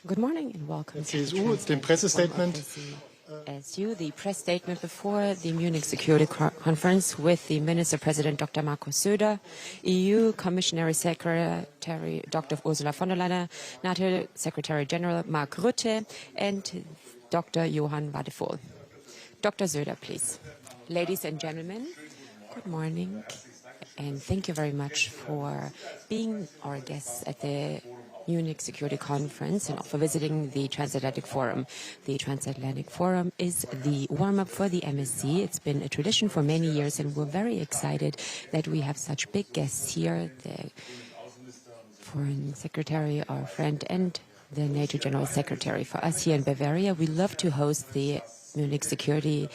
Good morning and welcome to CSU, dem Pressestatement. SU, the press statement before the Munich Security Conference with the Minister President Dr. Markus Söder, EU Commissionary Secretary Dr. Ursula von der Leyen, NATO Secretary General Mark Rutte, and Dr. Johann Wadephol. Dr. Söder, please. Ladies and gentlemen, good morning, and thank you very much for being our guests at the Munich Security Conference and for visiting the Transatlantic Forum. The Transatlantic Forum is the warm-up for the MSC. It's been a tradition for many years, and we're very excited that we have such big guests here, the Foreign Secretary, our friend, and the NATO General Secretary. For us here in Bavaria, we love to host the Munich Security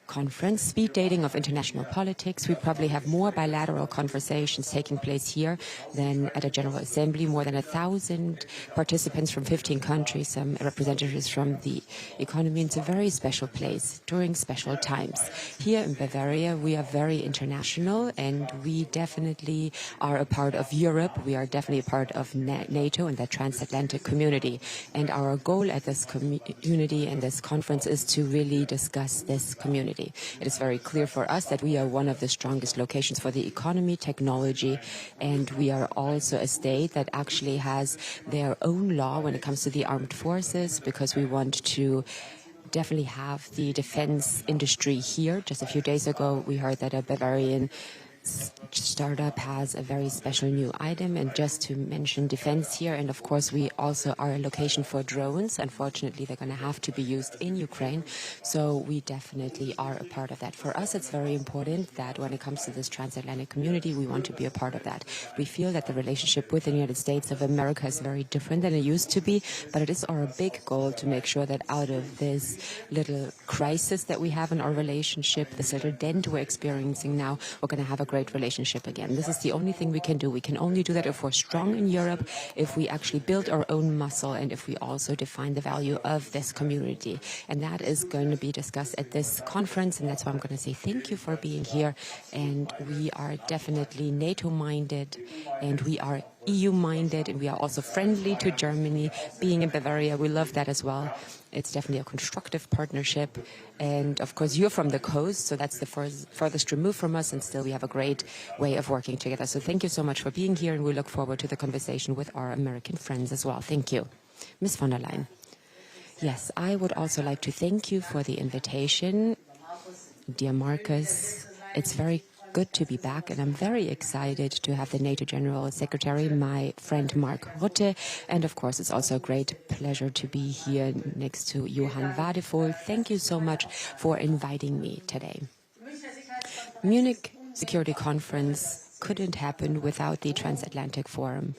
Conference, speed dating of international politics. We probably have more bilateral conversations taking place here than at a General Assembly. More than 1,000 participants from 15 countries, some representatives from the economy. It's a very special place during special times. Here in Bavaria, we are very international, and we definitely are a part of Europe. We are definitely a part of NATO and the transatlantic community. And our goal at this community and this conference is to really discuss this community. It is very clear for us that we are one of the strongest locations for the economy, technology, and we are also a state that actually has their own law when it comes to the armed forces, because we want to definitely have the defense industry here. Just a few days ago, we heard that a Bavarian startup has a very special new item, and just to mention defense here, and of course we also are a location for drones. Unfortunately, they're going to have to be used in Ukraine, so we definitely are a part of that. For us, it's very important that when it comes to this transatlantic community, we want to be a part of that. We feel that the relationship with the United States of America is very different than it used to be, but it is our big goal to make sure that out of this little crisis that we have in our relationship, this little dent we're experiencing now, we're going to have a great relationship again. This is the only thing we can do. We can only do that if we're strong in Europe, if we actually build our own muscle, and if we also define the value of this community. And that is going to be discussed at this conference, and that's why I'm going to say thank you for being here. And we are definitely NATO-minded, and we are EU-minded, and we are also friendly to Germany. Being in Bavaria, we love that as well. It's definitely a constructive partnership. And of course, you're from the coast, so that's the furthest removed from us, and still we have a great way of working together. So thank you so much for being here, and we look forward to the conversation with our American friends as well. Thank you. Ms. von der Leyen. Yes, I would also like to thank you for the invitation. Dear Marcus, it's very good to be back, and I'm very excited to have the NATO General Secretary, my friend Mark Rutte, and of course it's also a great pleasure to be here next to Johann Wadephol. Thank you so much for inviting me today. Munich Security Conference couldn't happen without the Transatlantic Forum.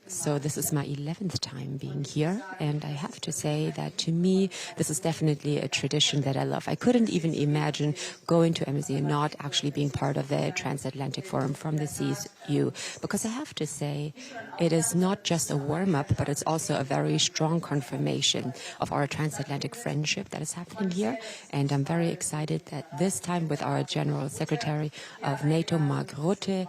So this is my 11th time being here, and I have to say that to me, this is definitely a tradition that I love. I couldn't even imagine going to MSC and not actually being part of the Transatlantic Forum from the CSU, because I have to say it is not just a warm-up, but it's also a very strong confirmation of our transatlantic friendship that is happening here. And I'm very excited that this time with our General Secretary of NATO, Mark Rutte.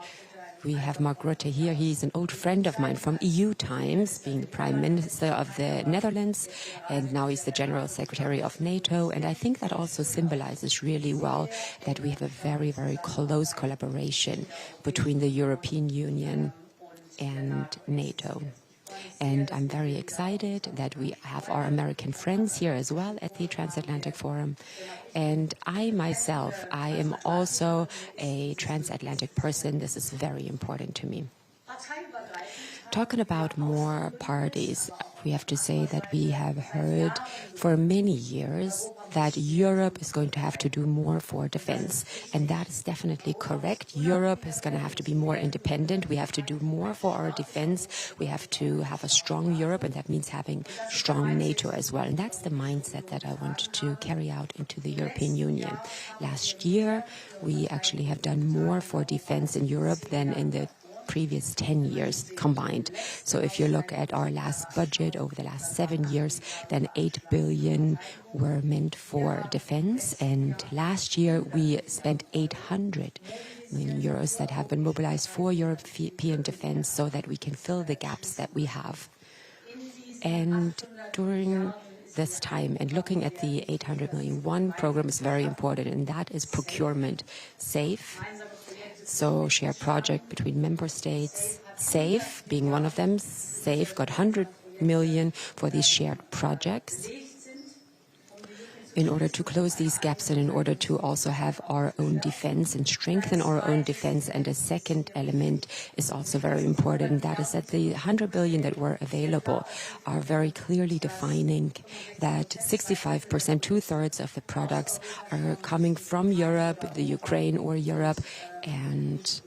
We have Mark Rutte here. He's an old friend of mine from EU times, being the Prime Minister of the Netherlands, and now he's the General Secretary of NATO. And I think that also symbolizes really well that we have a very, very close collaboration between the European Union and NATO. And I'm very excited that we have our American friends here as well at the Transatlantic Forum. And I myself, I am also a transatlantic person. This is very important to me. Talking about more parties, we have to say that we have heard for many years that Europe is going to have to do more for defense. And that is definitely correct. Europe is going to have to be more independent. We have to do more for our defense. We have to have a strong Europe, and that means having strong NATO as well. And that's the mindset that I want to carry out into the European Union. Last year, we actually have done more for defense in Europe than in the previous 10 years combined. So if you look at our last budget over the last 7 years, then 8 billion were meant for defense. And last year we spent 800 million euros that have been mobilized for European defense so that we can fill the gaps that we have. And during this time, and looking at the 800 million, one program is very important, and that is procurement safe. So share project between member states, SAFE being one of them. SAFE got 100 million for these shared projects in order to close these gaps and in order to also have our own defense and strengthen our own defense. And a second element is also very important, and that is that the 100 billion that were available are very clearly defining that 65%, two-thirds of the products are coming from Europe, the Ukraine or Europe, and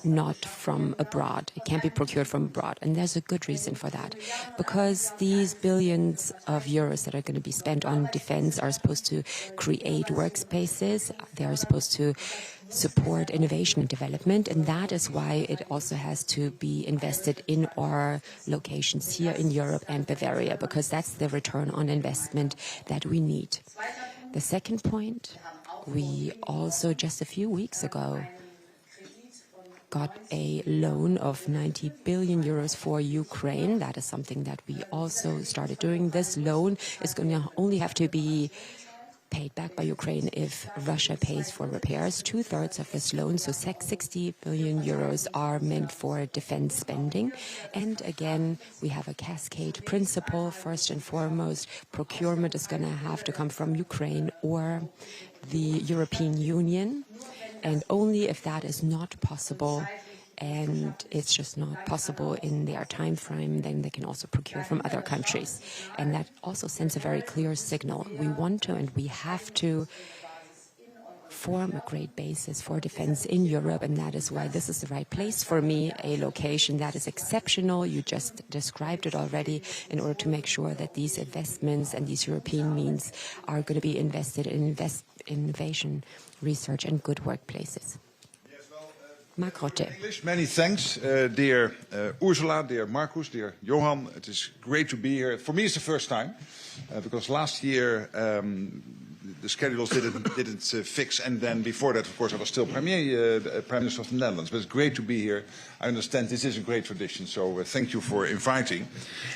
not from abroad. It can't be procured from abroad. And there's a good reason for that. Because these billions of euros that are going to be spent on defense are supposed to create workspaces. They are supposed to support innovation and development. And that is why it also has to be invested in our locations here in Europe and Bavaria, because that's the return on investment that we need. The second point, we also just a few weeks ago got a loan of 90 billion euros for Ukraine. That is something that we also started doing. This loan is going to only have to be paid back by Ukraine if Russia pays for repairs. Two-thirds of this loan, so 60 billion euros, are meant for defense spending. And again, we have a cascade principle. First and foremost, procurement is going to have to come from Ukraine or the European Union. And only if that is not possible, and it's just not possible in their time frame, then they can also procure from other countries. And that also sends a very clear signal. We want to and we have to form a great basis for defense in Europe, and that is why this is the right place for me, a location that is exceptional. You just described it already, in order to make sure that these investments and these European means are going to be invested in innovation, research, and good workplaces. Mark Rotte. English, many thanks, dear Ursula, dear Markus, dear Johan. It is great to be here. For me, it's the first time, because last year the schedules didn't fix, and then before that, of course, I was still Prime Minister of the Netherlands. But it's great to be here. I understand this is a great tradition, so thank you for inviting.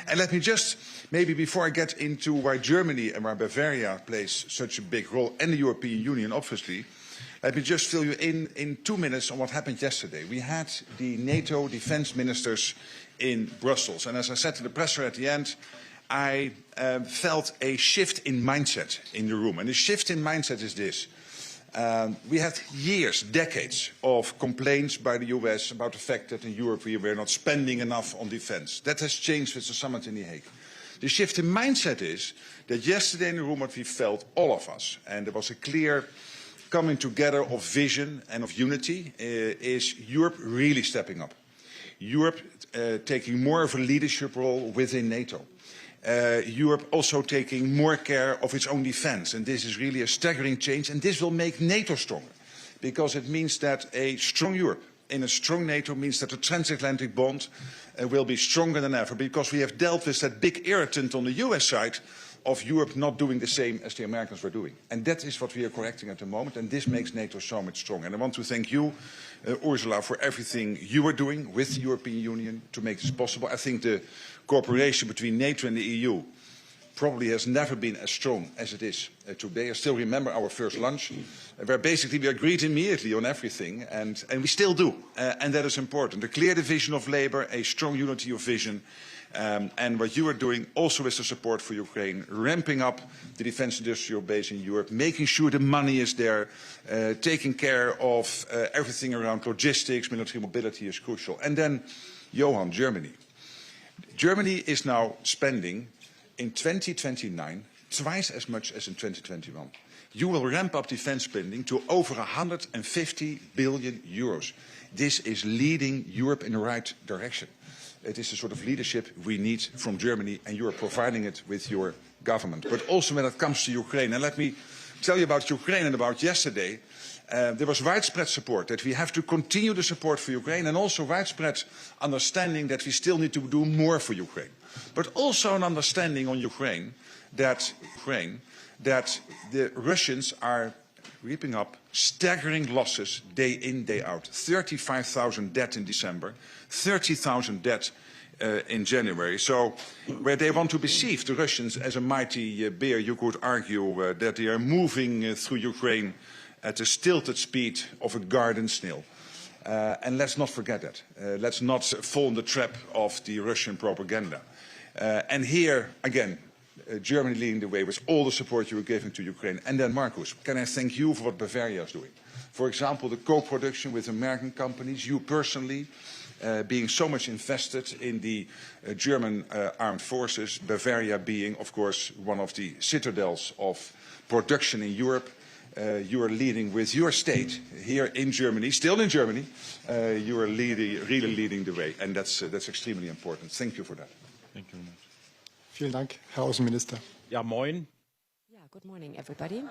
And let me just, maybe before I get into why Germany and why Bavaria plays such a big role, and the European Union, obviously, let me just fill you in 2 minutes on what happened yesterday. We had the NATO defense ministers in Brussels, and as I said to the presser at the end, I felt a shift in mindset in the room. And the shift in mindset is this. We had years, decades of complaints by the US about the fact that in Europe we were not spending enough on defense. That has changed with the summit in The Hague. The shift in mindset is that yesterday in the room what we felt, all of us, and there was a clear coming together of vision and of unity, is Europe really stepping up. Europe taking more of a leadership role within NATO. Europe also taking more care of its own defense. And this is really a staggering change. And this will make NATO stronger, because it means that a strong Europe in a strong NATO means that the transatlantic bond will be stronger than ever, because we have dealt with that big irritant on the US side of Europe not doing the same as the Americans were doing. And that is what we are correcting at the moment, and this makes NATO so much stronger. And I want to thank you, Ursula, for everything you are doing with the European Union to make this possible. I think the cooperation between NATO and the EU probably has never been as strong as it is today. I still remember our first lunch, where basically we agreed immediately on everything, and we still do. And that is important. A clear division of labor, a strong unity of vision, and what you are doing also with the support for Ukraine, ramping up the defense industrial base in Europe, making sure the money is there, taking care of everything around logistics, military mobility is crucial. And then, Johan, Germany. Germany is now spending in 2029 twice as much as in 2021. You will ramp up defense spending to over 150 billion euros. This is leading Europe in the right direction. It is the sort of leadership we need from Germany, and you are providing it with your government. But also when it comes to Ukraine, and let me tell you about Ukraine and about yesterday, there was widespread support that we have to continue the support for Ukraine, and also widespread understanding that we still need to do more for Ukraine. But also an understanding on Ukraine that the Russians are reaping up staggering losses day in, day out. 35,000 dead in December, 30,000 dead in January. So where they want to perceive the Russians as a mighty bear, you could argue that they are moving through Ukraine at a stilted speed of a garden snail. And let's not forget that. Let's not fall in the trap of the Russian propaganda. And here, again, Germany leading the way with all the support you were giving to Ukraine. And then, Markus, can I thank you for what Bavaria is doing? For example, the co-production with American companies, you personally being so much invested in the German armed forces, Bavaria being, of course, one of the citadels of production in Europe. You are leading with your state here in Germany, still in Germany. You are really leading the way, and that's extremely important. Thank you for that. Thank you very much. Vielen Dank, Herr Außenminister. Ja, moin. Yeah, good morning, everybody.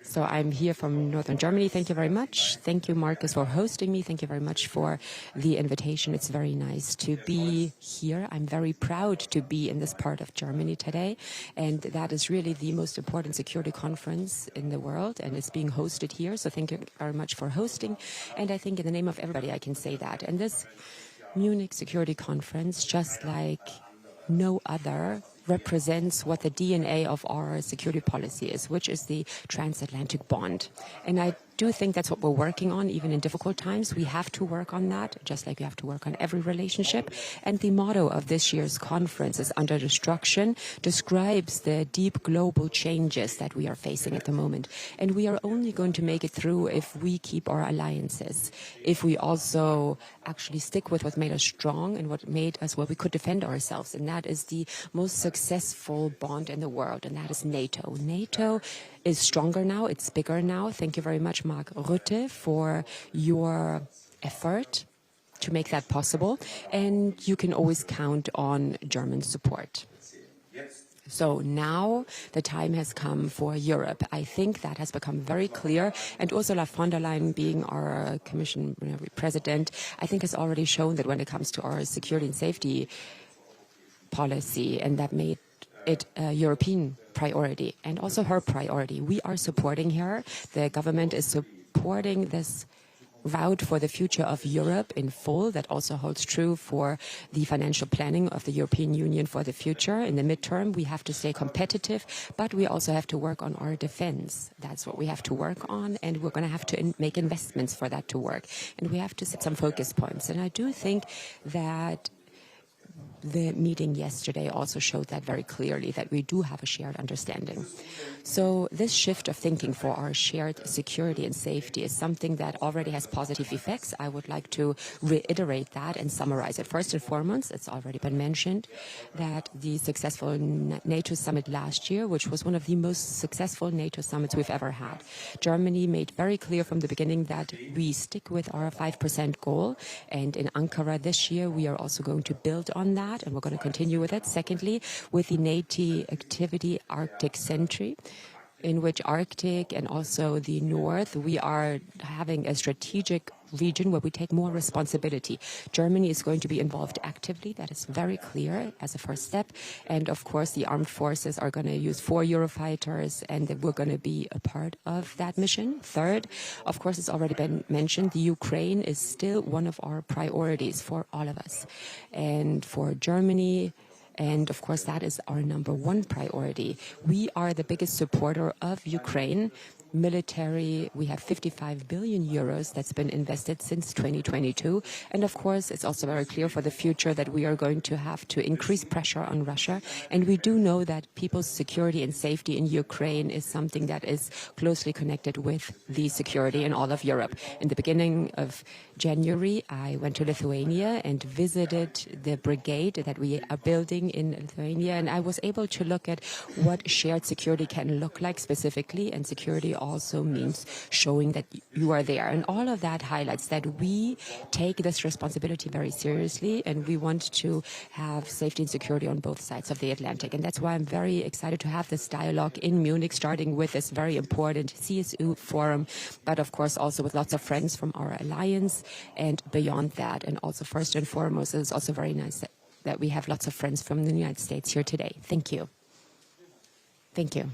So I'm here from Northern Germany. Thank you very much. Thank you, Marcus, for hosting me. Thank you very much for the invitation. It's very nice to be here. I'm very proud to be in this part of Germany today. And that is really the most important security conference in the world. And it's being hosted here. So thank you very much for hosting. And I think in the name of everybody, I can say that. And this Munich Security Conference, just like no other, represents what the DNA of our security policy is, which is the transatlantic bond. And I do think that's what we're working on, even in difficult times. We have to work on that, just like we have to work on every relationship. And the motto of this year's conference is Under Destruction, describes the deep global changes that we are facing at the moment. And we are only going to make it through if we keep our alliances, if we also actually stick with what made us strong and what made us where we could defend ourselves. And that is the most successful bond in the world, and that is NATO. NATO is stronger now, it's bigger now. Thank you very much, Mark Rutte, for your effort to make that possible. And you can always count on German support. So now the time has come for Europe. I think that has become very clear. And Ursula von der Leyen, being our Commission President, I think has already shown that when it comes to our security and safety policy, and that made it a European priority and also her priority. We are supporting her. The government is supporting this route for the future of Europe in full. That also holds true for the financial planning of the European Union for the future. In the midterm, we have to stay competitive, but we also have to work on our defense. That's what we have to work on, and we're going to have to make investments for that to work. And we have to set some focus points. And I do think that the meeting yesterday also showed that very clearly, that we do have a shared understanding. So this shift of thinking for our shared security and safety is something that already has positive effects. I would like to reiterate that and summarize it. First and foremost, it's already been mentioned that the successful NATO summit last year, which was one of the most successful NATO summits we've ever had. Germany made very clear from the beginning that we stick with our 5% goal. And in Ankara this year, we are also going to build on that, and we're going to continue with it. Secondly, with the NATO activity Arctic Sentry, in which Arctic and also the North, we are having a strategic region where we take more responsibility. Germany is going to be involved actively. That is very clear as a first step. And of course, the armed forces are going to use 4 Eurofighters, and we're going to be a part of that mission. Third, of course, it's already been mentioned, the Ukraine is still one of our priorities for all of us. And for Germany, and of course, that is our #1 priority. We are the biggest supporter of Ukraine. Military, we have 55 billion euros that's been invested since 2022. And of course, it's also very clear for the future that we are going to have to increase pressure on Russia. And we do know that people's security and safety in Ukraine is something that is closely connected with the security in all of Europe. In the beginning of January, I went to Lithuania and visited the brigade that we are building in Lithuania. And I was able to look at what shared security can look like specifically, and security also means showing that you are there. And all of that highlights that we take this responsibility very seriously, and we want to have safety and security on both sides of the Atlantic. And that's why I'm very excited to have this dialogue in Munich, starting with this very important CSU forum, but of course also with lots of friends from our alliance and beyond that. And also first and foremost, it's also very nice that we have lots of friends from the United States here today. Thank you. Thank you.